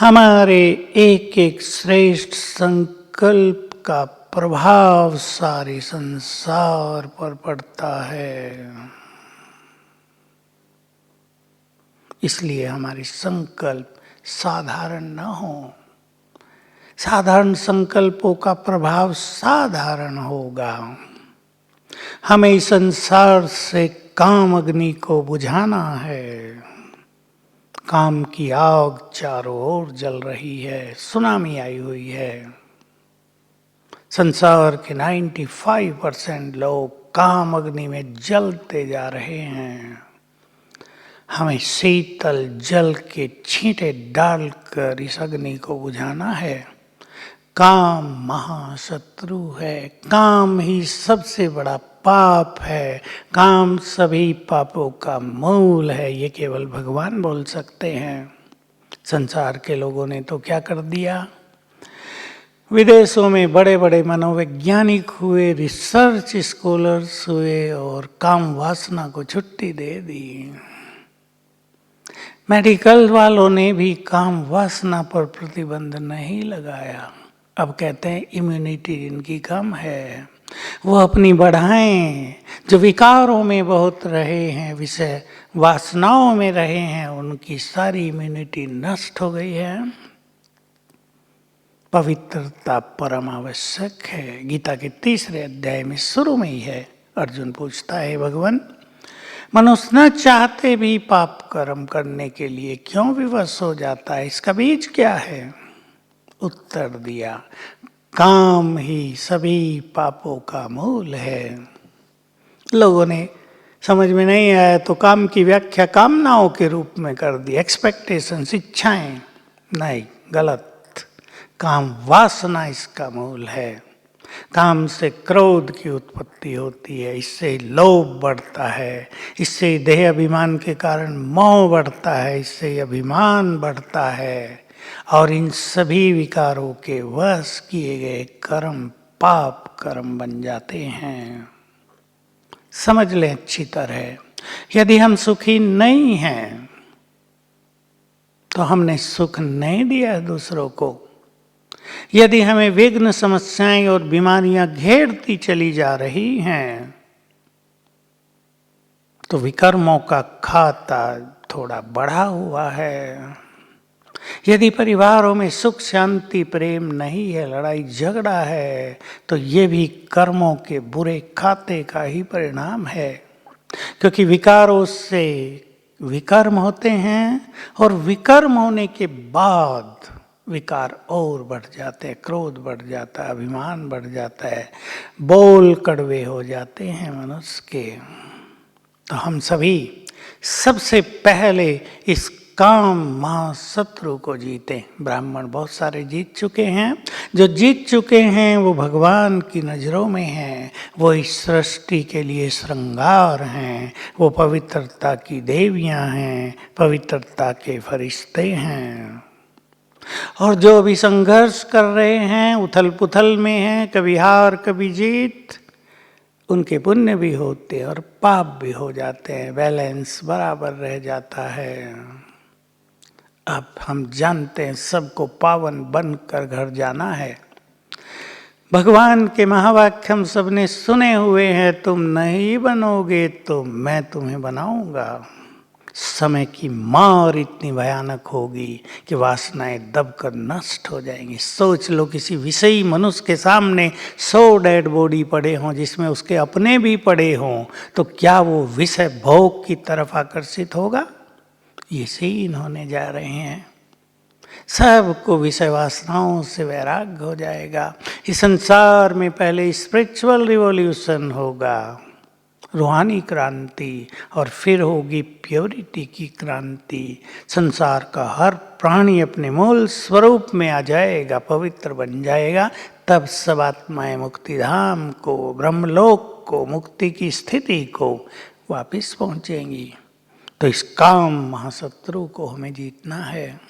हमारे एक एक श्रेष्ठ संकल्प का प्रभाव सारे संसार पर पड़ता है। इसलिए हमारे संकल्प साधारण न हो। साधारण संकल्पों का प्रभाव साधारण होगा। हमें इस संसार से काम अग्नि को बुझाना है। काम की आग चारों ओर जल रही है, सुनामी आई हुई है। संसार के 95% लोग काम अग्नि में जलते जा रहे हैं। हमें शीतल जल के छींटे डालकर इस अग्नि को बुझाना है। काम महाशत्रु है। काम ही सबसे बड़ा पाप है। काम सभी पापों का मूल है। ये केवल भगवान बोल सकते हैं। संसार के लोगों ने तो क्या कर दिया? विदेशों में बड़े बड़े मनोवैज्ञानिक हुए, रिसर्च स्कॉलर्स हुए और काम वासना को छुट्टी दे दी। मेडिकल वालों ने भी काम वासना पर प्रतिबंध नहीं लगाया। अब कहते हैं इम्यूनिटी इनकी कम है, वो अपनी बढ़ाएं। जो विकारों में बहुत रहे हैं, विषय वासनाओं में रहे हैं, उनकी सारी इम्यूनिटी नष्ट हो गई है। पवित्रता परम आवश्यक है। गीता के 3 अध्याय में शुरू में ही है। अर्जुन पूछता है, भगवान मनुष्य न चाहते भी पाप कर्म करने के लिए क्यों विवश हो जाता है? इसका बीज क्या है? उत्तर दिया, काम ही सभी पापों का मूल है। लोगों ने समझ में नहीं आया तो काम की व्याख्या कामनाओं के रूप में कर दी। एक्सपेक्टेशंस, इच्छाएं। नहीं, गलत। काम वासना इसका मूल है। काम से क्रोध की उत्पत्ति होती है, इससे लोभ बढ़ता है, इससे देह अभिमान के कारण मोह बढ़ता है, इससे अभिमान बढ़ता है और इन सभी विकारों के वश किए गए कर्म पाप कर्म बन जाते हैं। समझ लें अच्छी तरह, यदि हम सुखी नहीं हैं तो हमने सुख नहीं दिया दूसरों को। यदि हमें विघ्न, समस्याएं और बीमारियां घेरती चली जा रही हैं तो विकर्मों का खाता थोड़ा बढ़ा हुआ है। यदि परिवारों में सुख शांति प्रेम नहीं है, लड़ाई झगड़ा है, तो ये भी कर्मों के बुरे खाते का ही परिणाम है। क्योंकि विकारों से विकर्म होते हैं और विकर्म होने के बाद विकार और बढ़ जाते हैं। क्रोध बढ़ जाता है, अभिमान बढ़ जाता है, बोल कड़वे हो जाते हैं मनुष्य के। तो हम सभी सबसे पहले इस काम महाशत्रु को जीते। ब्राह्मण बहुत सारे जीत चुके हैं। जो जीत चुके हैं वो भगवान की नजरों में हैं। वो इस सृष्टि के लिए श्रृंगार हैं। वो पवित्रता की देवियां हैं, पवित्रता के फरिश्ते हैं। और जो अभी संघर्ष कर रहे हैं, उथल पुथल में हैं, कभी हार कभी जीत, उनके पुण्य भी होते और पाप भी हो जाते हैं। बैलेंस बराबर रह जाता है। अब हम जानते हैं सबको पावन बनकर घर जाना है। भगवान के महावाक्य हम सबने सुने हुए हैं, तुम नहीं बनोगे तो मैं तुम्हें बनाऊंगा। समय की मार इतनी भयानक होगी कि वासनाएं दबकर नष्ट हो जाएंगी। सोच लो, किसी विषयी मनुष्य के सामने 100 डेड बॉडी पड़े हों, जिसमें उसके अपने भी पड़े हों, तो क्या वो विषय भोग की तरफ आकर्षित होगा? ये सीन होने जा रहे हैं। सबको विषय वासनाओं से वैराग्य हो जाएगा। इस संसार में पहले स्पिरिचुअल रिवॉल्यूशन होगा, रूहानी क्रांति, और फिर होगी प्योरिटी की क्रांति। संसार का हर प्राणी अपने मूल स्वरूप में आ जाएगा, पवित्र बन जाएगा। तब सब आत्माएं मुक्ति धाम को, ब्रह्मलोक को, मुक्ति की स्थिति को वापिस पहुंचेंगी। तो इस काम महाशत्रु को हमें जीतना है।